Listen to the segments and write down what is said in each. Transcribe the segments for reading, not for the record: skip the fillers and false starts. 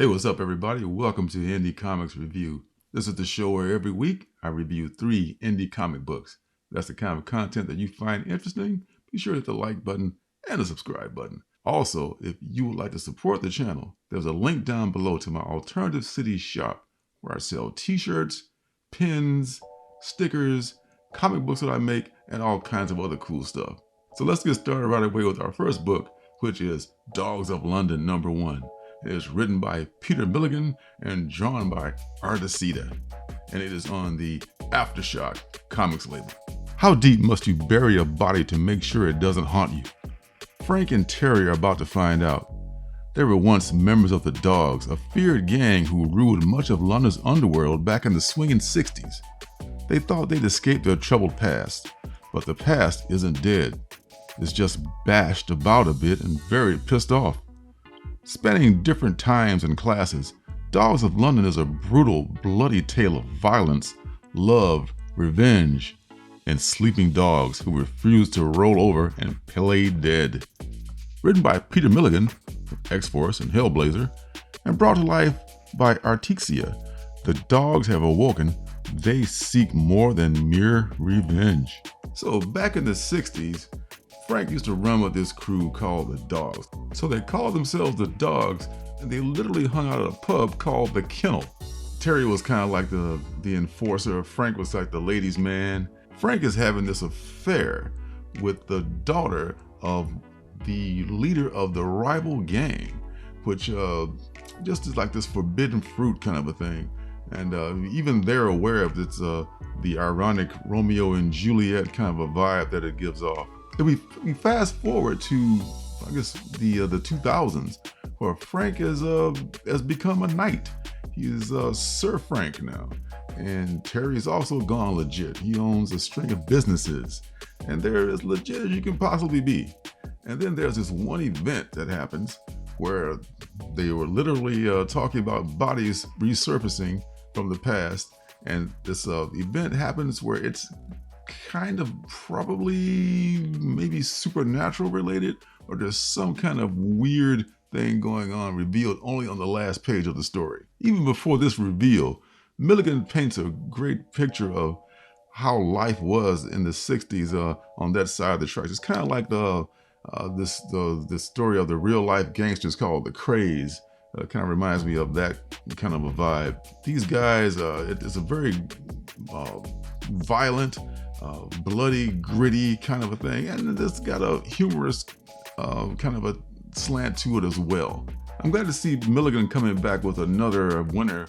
Hey, what's up, everybody? Welcome to Indie Comics Review. This is the show where every week I review 3 indie comic books. If that's the kind of content that you find interesting, be sure to hit the like button and the subscribe button. Also, if you would like to support the channel, there's a link down below to my Alternative City shop where I sell t-shirts, pins, stickers, comic books that I make, and all kinds of other cool stuff. So let's get started right away with our first book, which is Dogs of London #1. It is written by Peter Milligan and drawn by Artacita, and it is on the Aftershock Comics label. How deep must you bury a body to make sure it doesn't haunt you? Frank and Terry are about to find out. They were once members of the Dogs, a feared gang who ruled much of London's underworld back in the swinging 60s. They thought they'd escaped their troubled past, but the past isn't dead. It's just bashed about a bit and very pissed off. Spanning different times and classes, Dogs of London is a brutal, bloody tale of violence, love, revenge, and sleeping dogs who refuse to roll over and play dead. Written by Peter Milligan, X-Force and Hellblazer, and brought to life by Artacita, the dogs have awoken. They seek more than mere revenge. So back in the 60s, Frank used to run with this crew called the Dogs. So they called themselves the Dogs, and they literally hung out at a pub called the Kennel. Terry was kind of like the enforcer. Frank was like the ladies' man. Frank is having this affair with the daughter of the leader of the rival gang, which just is like this forbidden fruit kind of a thing. And even they're aware of it's the ironic Romeo and Juliet kind of a vibe that it gives off. Then we fast forward to, I guess, the 2000s, where Frank has become a knight. He's Sir Frank now. And Terry's also gone legit. He owns a string of businesses, and they're as legit as you can possibly be. And then there's this one event that happens where they were literally talking about bodies resurfacing from the past. And this event happens where it's kind of probably maybe supernatural related, or there's some kind of weird thing going on revealed only on the last page of the story. Even before this reveal, Milligan paints a great picture of how life was in the 60s on that side of the tracks. It's kind of like the story of the real life gangsters called The Craze. Kind of reminds me of that kind of a vibe. These guys, it's a very violent, bloody, gritty kind of a thing, and it's got a humorous kind of a slant to it as well. I'm glad to see Milligan coming back with another winner.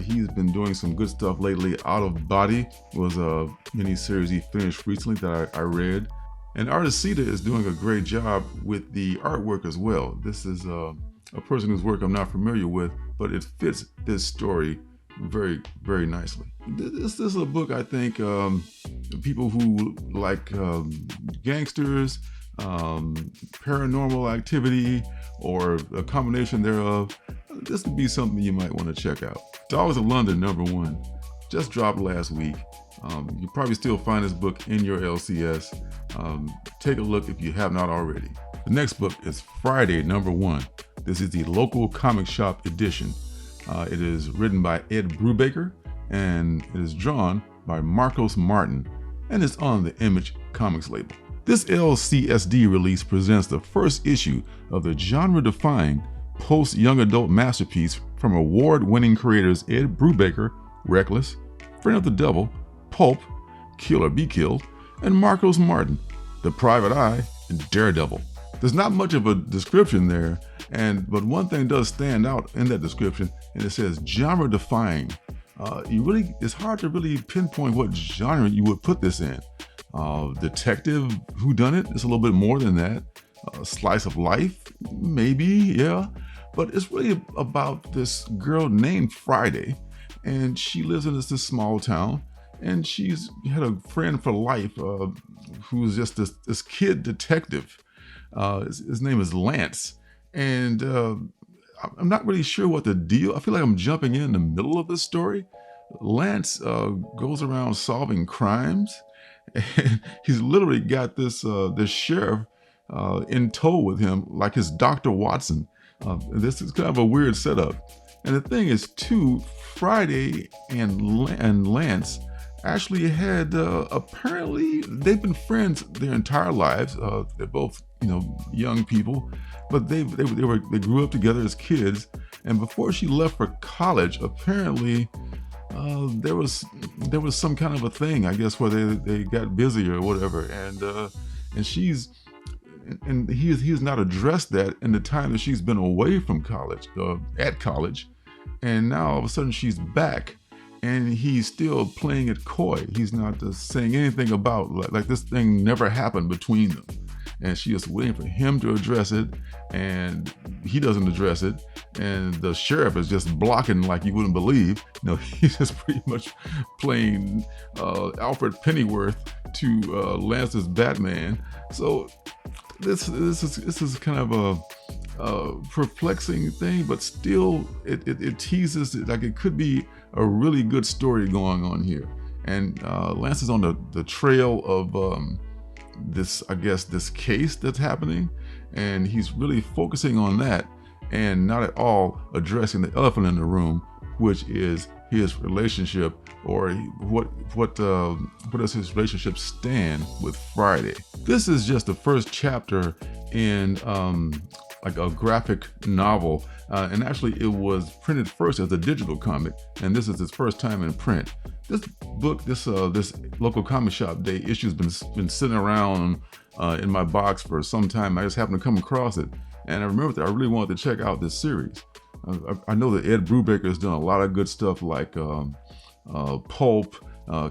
He's been doing some good stuff lately. Out of Body was a mini-series he finished recently that I read. And Artacita is doing a great job with the artwork as well. This is a person whose work I'm not familiar with, but it fits this story very, very nicely. This is a book I think people who like gangsters, paranormal activity, or a combination thereof, this would be something you might want to check out. Dogs of London #1 just dropped last week. You probably still find this book in your LCS. Take a look if you have not already. The next book is Friday #1. This is the local comic shop edition. It is written by Ed Brubaker, and it is drawn by Marcos Martin, and it's on the Image Comics label. This LCSD release presents the first issue of the genre-defying post-young adult masterpiece from award-winning creators Ed Brubaker, Reckless, Friend of the Devil, Pulp, Kill or Be Killed, and Marcos Martin, The Private Eye, and Daredevil. There's not much of a description there, but one thing does stand out in that description, and it says genre-defying. It's hard to really pinpoint what genre you would put this in. Detective whodunit, it's a little bit more than that. Slice of life, maybe, yeah. But it's really about this girl named Friday, and she lives in this small town, and she's had a friend for life who's just this kid detective. His name is Lance, and I'm not really sure what the deal. I feel like I'm jumping in the middle of this story. Lance goes around solving crimes, and he's literally got this sheriff in tow with him, like his Dr. Watson. This is kind of a weird setup. And the thing is, too, Friday and Lance actually had apparently they've been friends their entire lives. They're both young people, but they grew up together as kids. And before she left for college, apparently there was some kind of a thing, I guess, where they got busy or whatever, and he has not addressed that in the time that she's been away from college, at college, and now all of a sudden she's back, and he's still playing it coy. He's not saying anything about like this thing never happened between them, and she is waiting for him to address it, and he doesn't address it, and the sheriff is just blocking like you wouldn't believe. He's just pretty much playing Alfred Pennyworth to Lance's Batman. So this is kind of a perplexing thing, but still it teases it like it could be a really good story going on here. And Lance is on the trail of this case that's happening, and he's really focusing on that and not at all addressing the elephant in the room, which is his relationship, or what does his relationship stand with Friday. This is just the first chapter in like a graphic novel, and actually it was printed first as a digital comic, and this is its first time in print. This book, this local comic shop day issue has been sitting around in my box for some time. I just happened to come across it, and I remember that I really wanted to check out this series. I know that Ed Brubaker has done a lot of good stuff like Pulp,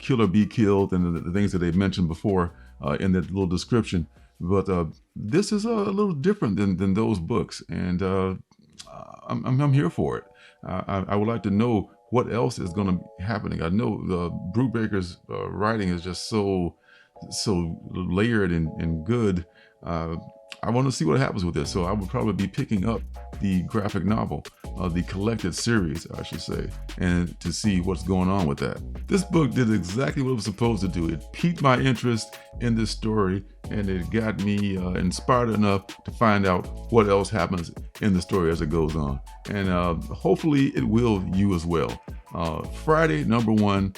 Kill or Be Killed, and the things that they've mentioned before in that little description. But this is a little different than those books, and I'm here for it. I would like to know what else is going to be happening. I know the Brubaker's writing is just so layered and good. I want to see what happens with this, so I would probably be picking up the graphic novel, the collected series, I should say, and to see what's going on with that. This book did exactly what it was supposed to do. It piqued my interest in this story, and it got me inspired enough to find out what else happens in the story as it goes on. And hopefully it will you as well. Friday, #1,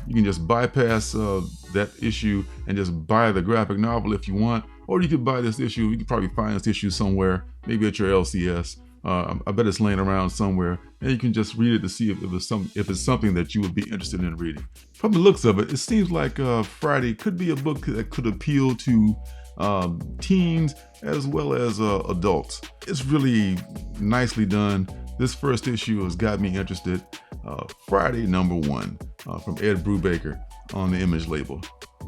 you can just bypass that issue and just buy the graphic novel if you want, or you could buy this issue. You could probably find this issue somewhere, maybe at your LCS. I bet it's laying around somewhere, and you can just read it to see if it's something that you would be interested in reading. From the looks of it, it seems like Friday could be a book that could appeal to teens as well as adults. It's really nicely done. This first issue has got me interested. Friday #1 from Ed Brubaker on the Image label.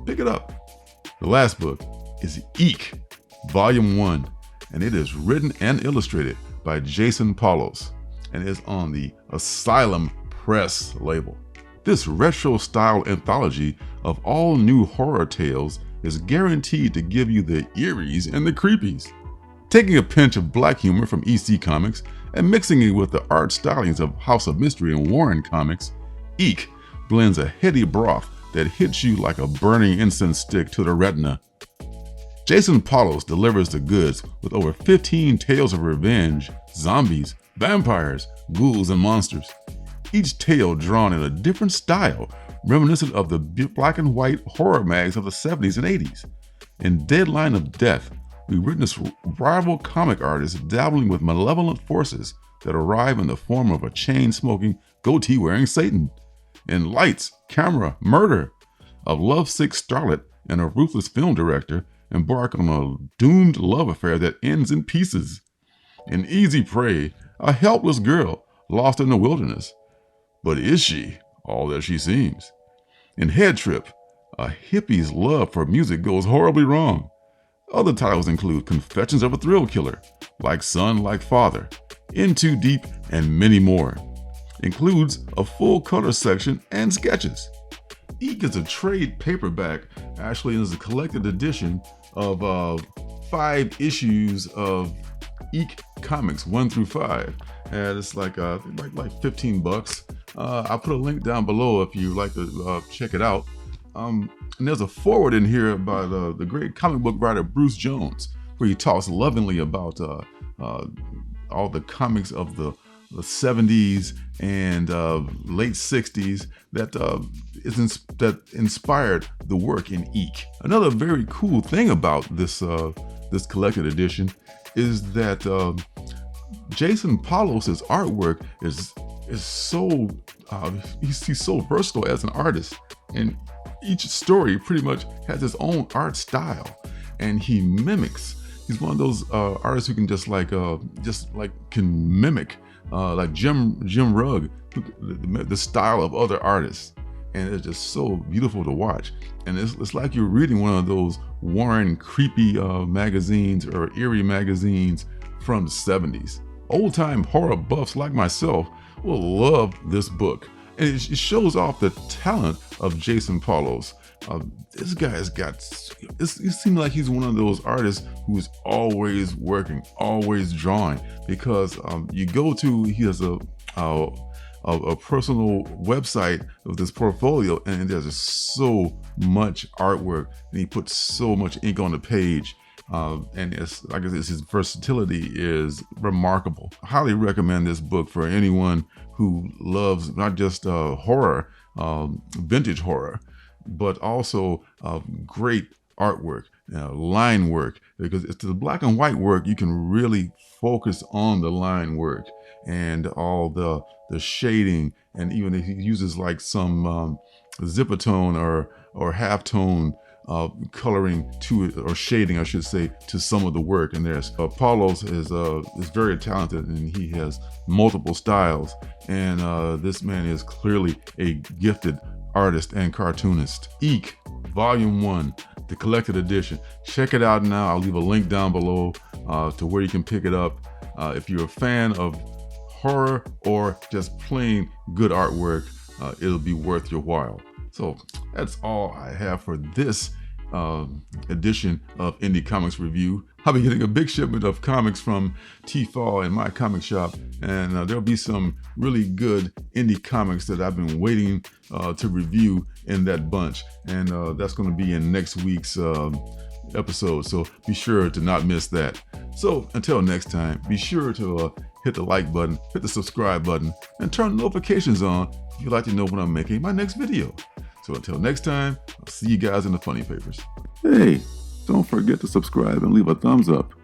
Pick it up. The last book is EEEK, Volume 1, and it is written and illustrated by Jason Paulos, and is on the Asylum Press label. This retro-style anthology of all new horror tales is guaranteed to give you the eerie's and the creepies. Taking a pinch of black humor from EC Comics and mixing it with the art stylings of House of Mystery and Warren Comics, EEK blends a heady broth that hits you like a burning incense stick to the retina. Jason Paulos delivers the goods with over 15 tales of revenge, zombies, vampires, ghouls, and monsters. Each tale drawn in a different style, reminiscent of the black and white horror mags of the 70s and 80s. In Deadline of Death, we witness rival comic artists dabbling with malevolent forces that arrive in the form of a chain-smoking, goatee-wearing Satan. In Lights, Camera, Murder, a lovesick starlet and a ruthless film director embark on a doomed love affair that ends in pieces. In Easy Prey, a helpless girl lost in the wilderness. But is she all that she seems? In Head Trip, a hippie's love for music goes horribly wrong. Other titles include Confessions of a Thrill Killer, Like Son, Like Father, In Too Deep, and many more. Includes a full color section and sketches. EEK is a trade paperback, actually, and is a collected edition of 5 issues of EEK Comics 1 through 5, and it's like $15. I'll put a link down below if you'd like to check it out. And there's a foreword in here by the great comic book writer Bruce Jones, where he talks lovingly about all the comics of the the 70s and late 60s that inspired the work in EEEK. Another very cool thing about this collected edition is that Jason Paulos' artwork is so he's so versatile as an artist, and each story pretty much has his own art style, and he mimics. He's one of those artists who can just can mimic like Jim Rugg, the style of other artists, and it's just so beautiful to watch. And it's like you're reading one of those worn, creepy magazines or eerie magazines from the 70s. Old-time horror buffs like myself will love this book, and it shows off the talent of Jason Paulos. This guy's got, it seems like he's one of those artists who's always working, always drawing, because he has a personal website of this portfolio, and there's just so much artwork, and he puts so much ink on the page. And it's like I said, his versatility is remarkable. I highly recommend this book for anyone who loves not just horror, vintage horror, but also great artwork, line work, because it's the black and white work. You can really focus on the line work and all the shading, and even if he uses like some zipatone or halftone coloring to it, or shading, I should say, to some of the work. And there's Paulos is very talented, and he has multiple styles. And this man is clearly a gifted artist and cartoonist. EEEK, Volume 1, the collected edition. Check it out now. I'll leave a link down below to where you can pick it up. If you're a fan of horror or just plain good artwork, it'll be worth your while. So that's all I have for this edition of Indie Comics Review. I'll be getting a big shipment of comics from T-Fall in my comic shop, and there'll be some really good indie comics that I've been waiting to review in that bunch, and that's going to be in next week's episode, so be sure to not miss that. So until next time, be sure to hit the like button, hit the subscribe button, and turn notifications on if you'd like to know when I'm making my next video. So until next time, I'll see you guys in the funny papers. Hey, don't forget to subscribe and leave a thumbs up.